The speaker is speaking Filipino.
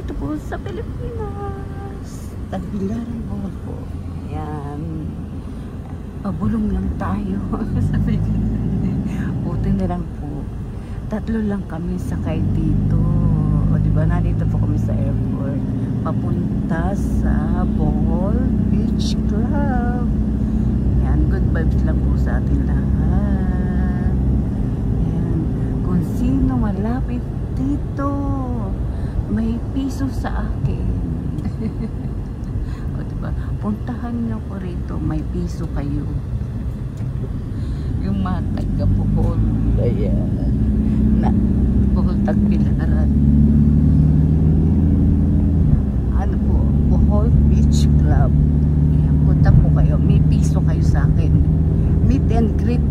dito po sa Pilipinas. Tagbilaran po ako. Ayan. Pabulong lang tayo. Sabi ko, buti na lang po. 3 lang kami sakay dito. O diba, nandito po kami sa airport. Papunta sa Bohol Beach Club. Ayan, good vibes lang po sa atin lahat. Ayan, kung sino malapit dito, may piso sa akin. O diba, puntahan nyo ko rito, may piso kayo. Yung mga taga-Bohol, ayan, na Bohol Tagbilaran. Ano po, Bohol Beach Club. Ayan, punta po kayo, may piso kayo sa akin. Meet and greet.